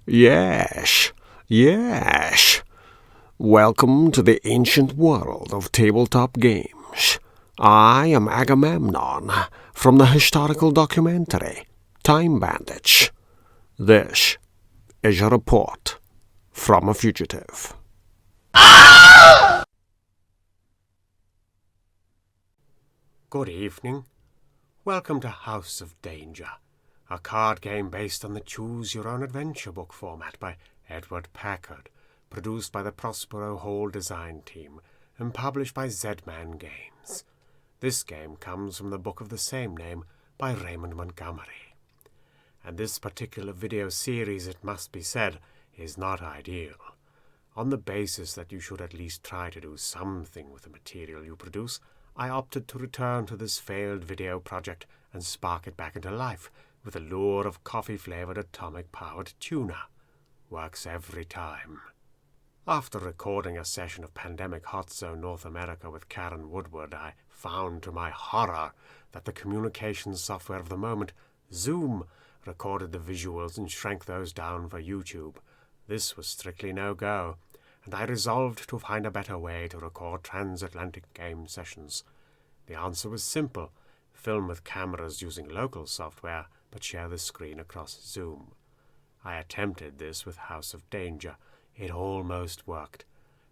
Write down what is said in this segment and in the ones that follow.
Yes, yes. Welcome to the ancient world of tabletop games. I am Agamemnon from the historical documentary Time Bandits. This is a report from a fugitive. Good evening. Welcome to House of Danger, a card game based on the Choose-Your-Own-Adventure book format by Edward Packard, produced by the Prospero Hall design team and published by Z-Man Games. This game comes from the book of the same name by Raymond Montgomery. And this particular video series, it must be said, is not ideal. On the basis that you should at least try to do something with the material you produce, I opted to return to this failed video project and spark it back into life with the lure of coffee-flavored atomic-powered tuna. Works every time. After recording a session of Pandemic Hot Zone North America with Karen Woodward, I found to my horror that the communications software of the moment, Zoom, recorded the visuals and shrank those down for YouTube. This was strictly no-go, and I resolved to find a better way to record transatlantic game sessions. The answer was simple: film with cameras using local software, but share the screen across Zoom. I attempted this with House of Danger. It almost worked.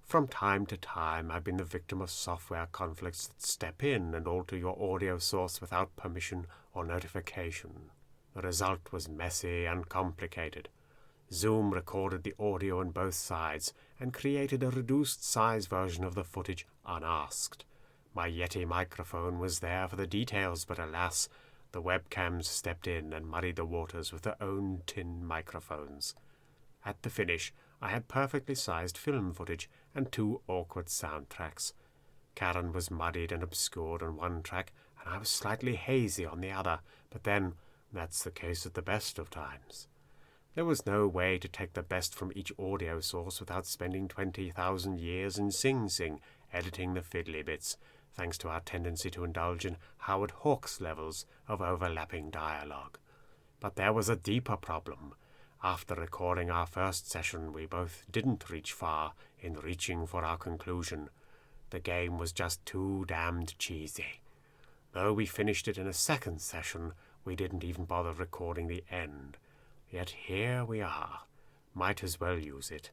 From time to time, I've been the victim of software conflicts that step in and alter your audio source without permission or notification. The result was messy and complicated. Zoom recorded the audio on both sides and created a reduced-size version of the footage unasked. My Yeti microphone was there for the details, but alas, the webcams stepped in and muddied the waters with their own tin microphones. At the finish, I had perfectly sized film footage and 2 awkward soundtracks. Karen was muddied and obscured on one track, and I was slightly hazy on the other, but then, that's the case at the best of times. There was no way to take the best from each audio source without spending 20,000 years in Sing Sing editing the fiddly bits, thanks to our tendency to indulge in Howard Hawks levels of overlapping dialogue. But there was a deeper problem. After recording our first session, we both didn't reach far in reaching for our conclusion. The game was just too damned cheesy. Though we finished it in a second session, we didn't even bother recording the end. Yet here we are. Might as well use it.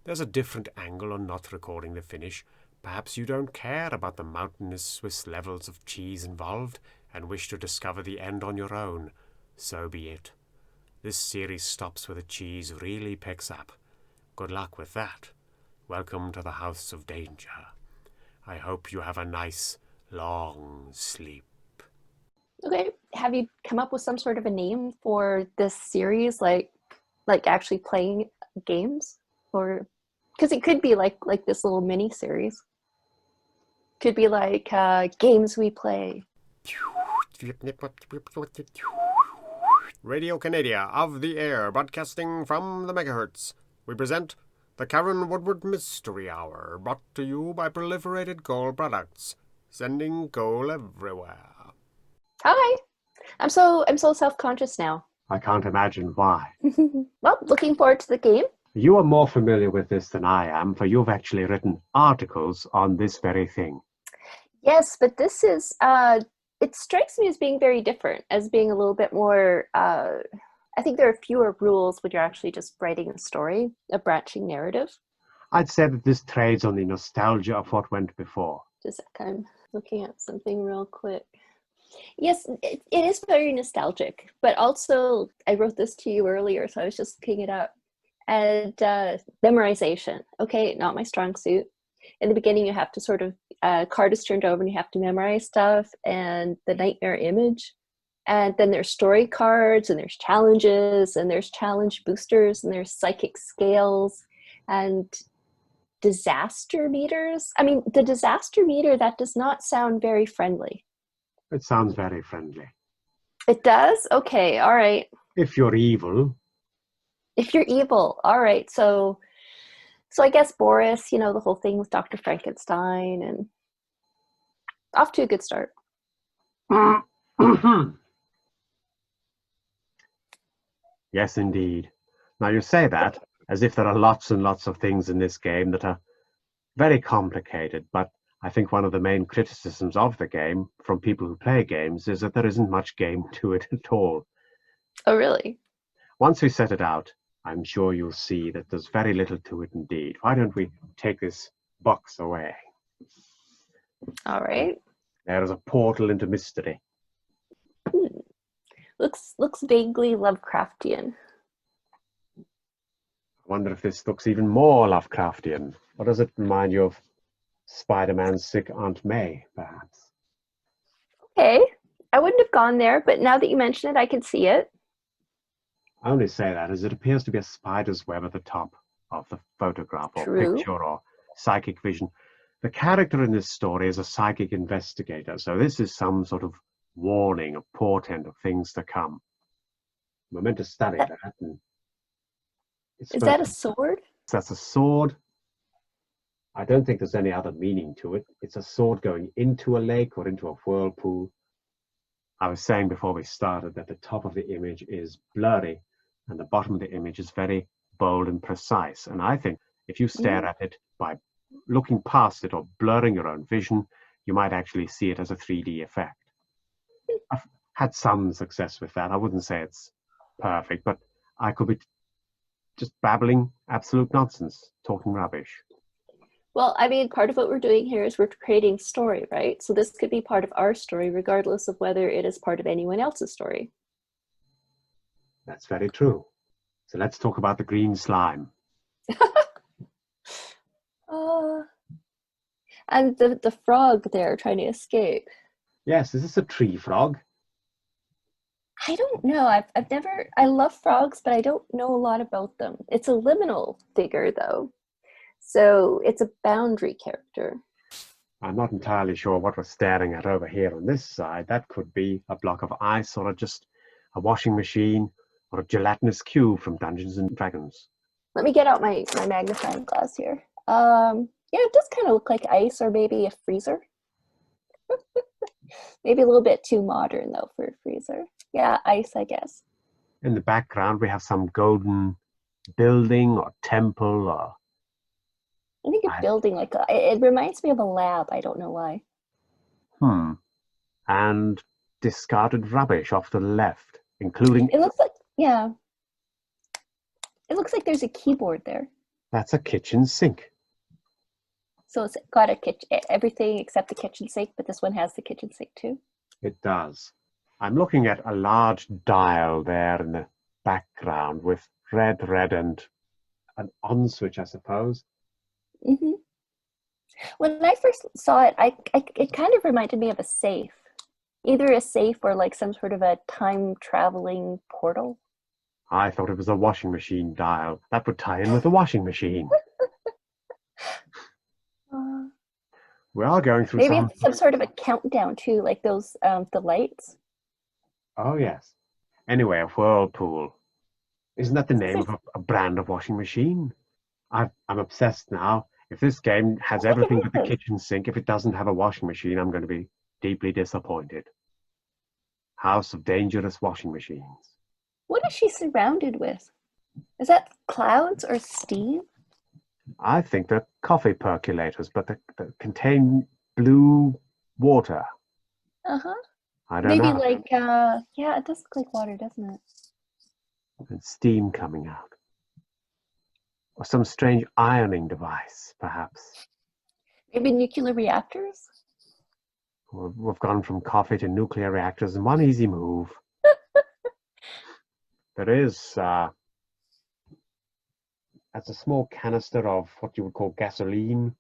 There's a different angle on not recording the finish. Perhaps you don't care about the mountainous Swiss levels of cheese involved and wish to discover the end on your own. So be it. This series stops where the cheese really picks up. Good luck with that. Welcome to the House of Danger. I hope you have a nice, long sleep. Okay, have you come up with some sort of a name for this series, like actually playing games, or because it could be like this little mini series. Could be like games we play. Radio Canada of the air, broadcasting from the megahertz. We present the Karen Woodward Mystery Hour, brought to you by Proliferated Coal Products, sending coal everywhere. Hi, I'm so self-conscious now. I can't imagine why. Well, looking forward to the game. You are more familiar with this than I am, for you've actually written articles on this very thing. Yes, but this is it strikes me as being very different, as being a little bit more I think there are fewer rules when you're actually just writing a story, a branching narrative. I'd say that this trades on the nostalgia of what went before. Just I'm looking at something real quick. Yes, it is very nostalgic, but also I wrote this to you earlier, so I was just looking it up. And memorization, okay, not my strong suit. In the beginning, you have to sort of, card is turned over and you have to memorize stuff, and the nightmare image. And then there's story cards, and there's challenges, and there's challenge boosters, and there's psychic scales, and disaster meters. I mean, the disaster meter, that does not sound very friendly. It sounds very friendly. It does? Okay, all right. If you're evil. If you're evil, all right. So I guess Boris, the whole thing with Dr. Frankenstein, and off to a good start. Yes, indeed. Now you say that as if there are lots and lots of things in this game that are very complicated, but I think one of the main criticisms of the game from people who play games is that there isn't much game to it at all. Oh, really? Once we set it out, I'm sure you'll see that there's very little to it indeed. Why don't we take this box away? All right. There is a portal into mystery. Hmm. Looks vaguely Lovecraftian. I wonder if this looks even more Lovecraftian. Or does it remind you of Spider-Man's sick Aunt May, perhaps? Okay. I wouldn't have gone there, but now that you mention it, I can see it. I only say that as it appears to be a spider's web at the top of the photograph or True. picture or psychic vision. The character in this story is a psychic investigator, so this is some sort of warning, a portent of things to come. We're meant to study that. And Is that a sword? That's a sword. I don't think there's any other meaning to it. It's a sword going into a lake or into a whirlpool. I was saying before we started that the top of the image is blurry and the bottom of the image is very bold and precise. And I think if you stare at it by looking past it or blurring your own vision, you might actually see it as a 3D effect. I've had some success with that. I wouldn't say it's perfect, but I could be just babbling absolute nonsense, talking rubbish. Well, I mean, part of what we're doing here is we're creating story, right? So this could be part of our story, regardless of whether it is part of anyone else's story. That's very true. So let's talk about the green slime. And the frog there trying to escape. Yes, is this a tree frog? I don't know. I've never. I love frogs, but I don't know a lot about them. It's a liminal figure, though, so it's a boundary character. I'm not entirely sure what we're staring at over here on this side. That could be a block of ice or just a washing machine or a gelatinous cube from Dungeons and Dragons. Let me get out my magnifying glass here. Yeah, it does kind of look like ice or maybe a freezer. Maybe a little bit too modern, though, for a freezer. Yeah, ice, I guess. In the background, we have some golden building or temple or... I think a building like it reminds me of a lab. I don't know why. And discarded rubbish off to the left, including... It looks like, yeah. It looks like there's a keyboard there. That's a kitchen sink. So it's got a kitchen, everything except the kitchen sink, but this one has the kitchen sink too. It does. I'm looking at a large dial there in the background with red, and an on switch, I suppose. Mm-hmm. When I first saw it, it kind of reminded me of a safe. Either a safe or like some sort of a time-traveling portal. I thought it was a washing machine dial. That would tie in with the washing machine. We are going through maybe it's some sort of a countdown too, like those the lights. Oh yes. Anyway, a whirlpool. Isn't that the name of a brand of washing machine? I'm obsessed now. If this game has everything but the kitchen sink, if it doesn't have a washing machine, I'm going to be deeply disappointed. House of Dangerous Washing Machines. What is she surrounded with? Is that clouds or steam? I think they're coffee percolators, but they contain blue water. Uh-huh. I don't know. Maybe like, yeah, it does look like water, doesn't it? And steam coming out. Or some strange ironing device, perhaps. Maybe nuclear reactors? We've gone from coffee to nuclear reactors in one easy move. There is... that's a small canister of what you would call gasoline.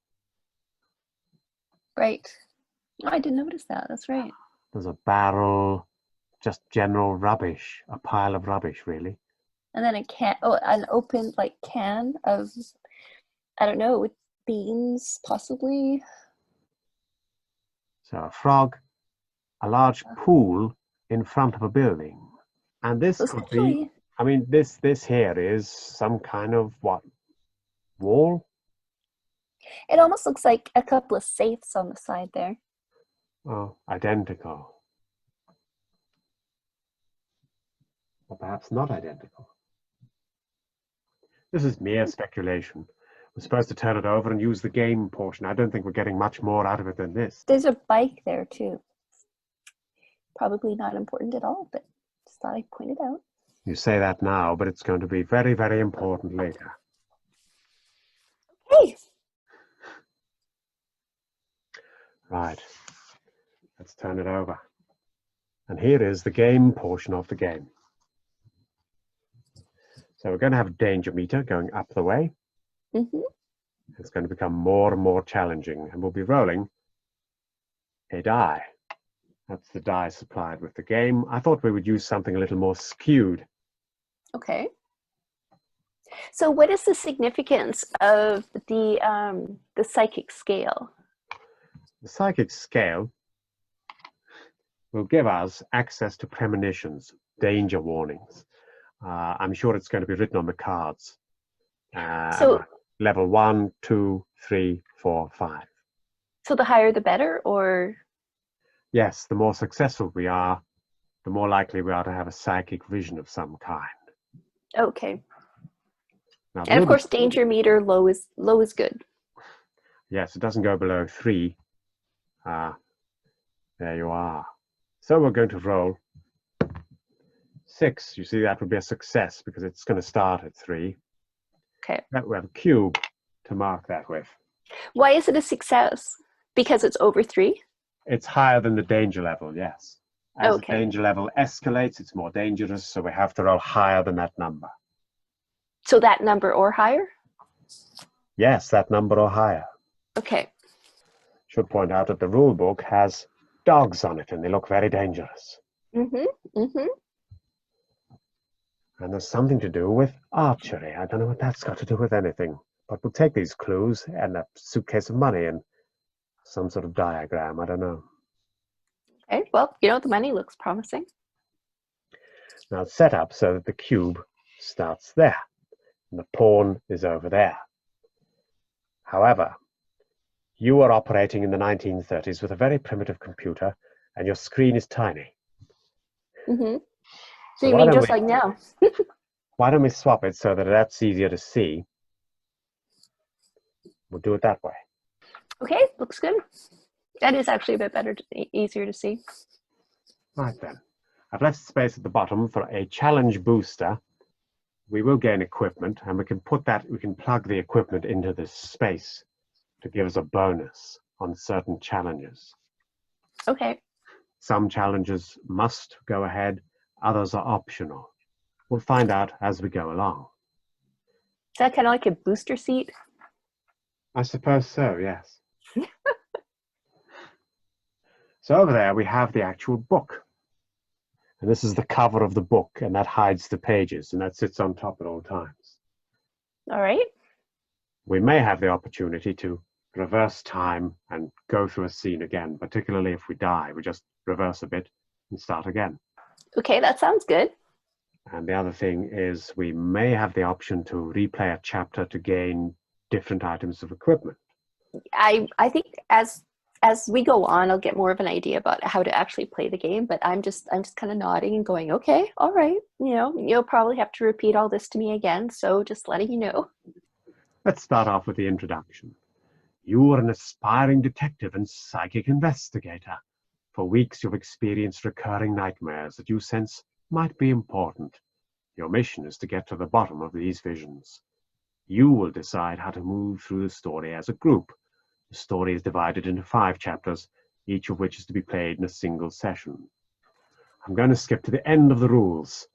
Right. Oh, I didn't notice that. That's right. There's a barrel, just general rubbish, a pile of rubbish, really. And then an open like can of, I don't know, with beans, possibly. So a frog, a large pool in front of a building. And this could be, I mean, this here is some kind of, what, wall? It almost looks like a couple of safes on the side there. Oh, identical. Or perhaps not identical. This is mere speculation. We're supposed to turn it over and use the game portion. I don't think we're getting much more out of it than this. There's a bike there too. Probably not important at all, but just thought I'd point it out. You say that now, but it's going to be very, very important later. Hey! Right. Let's turn it over. And here is the game portion of the game. So we're going to have a danger meter going up the way. Mm-hmm. It's going to become more and more challenging, and we'll be rolling a die. That's the die supplied with the game. I thought we would use something a little more skewed. Okay. So what is the significance of the psychic scale? The psychic scale will give us access to premonitions, danger warnings. I'm sure it's going to be written on the cards. So level 1, 2, 3, 4, 5. So the higher the better, or? Yes, the more successful we are, the more likely we are to have a psychic vision of some kind. Okay. Now, And of course, danger meter low is good. Yes, it doesn't go below 3. There you are. So we're going to roll 6. You see, that would be a success because it's going to start at 3. Okay. We have a cube to mark that with. Why is it a success? Because it's over 3? It's higher than the danger level, yes. As the Okay. danger level escalates, it's more dangerous, so we have to roll higher than that number. So that number or higher? Yes, that number or higher. Okay. Should point out that the rule book has dogs on it, and they look very dangerous. Mm-hmm. Mm-hmm. And there's something to do with archery. I don't know what that's got to do with anything, but we'll take these clues and a suitcase of money and some sort of diagram. I don't know. Okay. Well, you know, the money looks promising. Now it's set up so that the cube starts there, and the pawn is over there. However, you are operating in the 1930s with a very primitive computer, and your screen is tiny. Mm-hmm. So you mean just like now? Why don't we swap it so that that's easier to see? We'll do it that way. Okay, looks good. That is actually a bit better, easier to see. Right then. I've left space at the bottom for a challenge booster. We will gain equipment, and we can plug the equipment into this space to give us a bonus on certain challenges. Okay. Some challenges must go ahead, others are optional. We'll find out as we go along. Is that kind of like a booster seat? I suppose so, yes. So over there we have the actual book. And this is the cover of the book, and that hides the pages, and that sits on top at all times. All right. We may have the opportunity to reverse time and go through a scene again, particularly if we die. We just reverse a bit and start again. Okay, that sounds good. And the other thing is we may have the option to replay a chapter to gain different items of equipment. I think as we go on, I'll get more of an idea about how to actually play the game, but I'm just kind of nodding and going, okay, all right. You know, you'll probably have to repeat all this to me again, so just letting you know. Let's start off with the introduction. You are an aspiring detective and psychic investigator. For weeks, you've experienced recurring nightmares that you sense might be important. Your mission is to get to the bottom of these visions. You will decide how to move through the story as a group. The story is divided into 5 chapters, each of which is to be played in a single session. I'm going to skip to the end of the rules.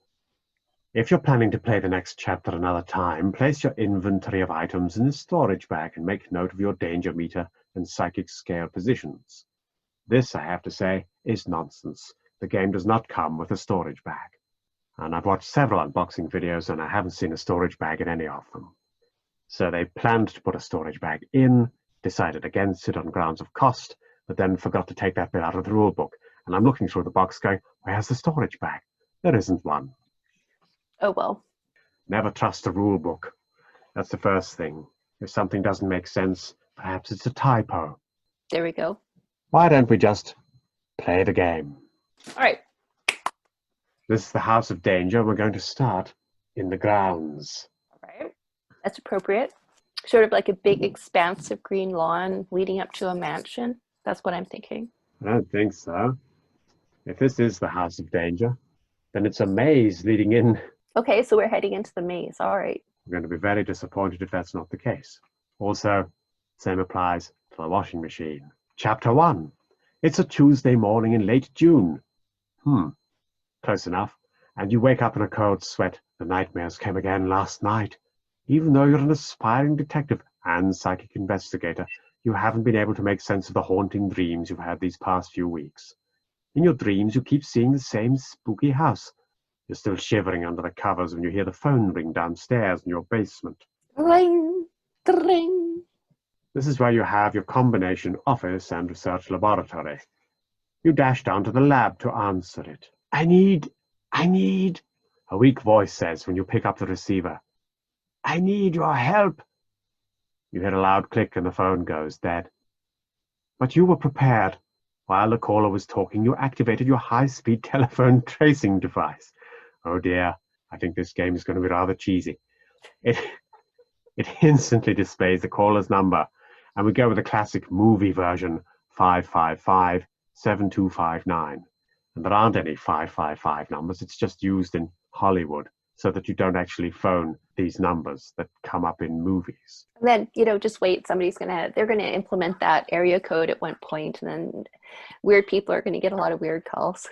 If you're planning to play the next chapter another time, place your inventory of items in the storage bag and make note of your danger meter and psychic scale positions. This, I have to say, is nonsense. The game does not come with a storage bag. And I've watched several unboxing videos and I haven't seen a storage bag in any of them. So they planned to put a storage bag in, decided against it on grounds of cost, but then forgot to take that bit out of the rule book. And I'm looking through the box going, where's the storage bag? There isn't one. Oh, well. Never trust a rule book. That's the first thing. If something doesn't make sense, perhaps it's a typo. There we go. Why don't we just play the game? All right. This is the House of Danger. We're going to start in the grounds. All right. That's appropriate. Sort of like a big expanse of green lawn leading up to a mansion. That's what I'm thinking. I don't think so. If this is the House of Danger, then it's a maze leading in. Okay, so we're heading into the maze. All right. I'm going to be very disappointed if that's not the case. Also, same applies to the washing machine. Chapter 1. It's a Tuesday morning in late June. Close enough. And you wake up in a cold sweat. The nightmares came again last night. Even though you're an aspiring detective and psychic investigator, you haven't been able to make sense of the haunting dreams you've had these past few weeks. In your dreams, you keep seeing the same spooky house. You're still shivering under the covers when you hear the phone ring downstairs in your basement. Ring, ring. This is where you have your combination office and research laboratory. You dash down to the lab to answer it. I need, a weak voice says when you pick up the receiver. I need your help. You hear a loud click and the phone goes dead. But you were prepared. While the caller was talking, you activated your high-speed telephone tracing device. Oh dear, I think this game is going to be rather cheesy. It instantly displays the caller's number, and we go with the classic movie version, 555-7259. And there aren't any 555 numbers, it's just used in Hollywood, so that you don't actually phone these numbers that come up in movies. And then, just wait. They're going to implement that area code at one point, and then weird people are going to get a lot of weird calls.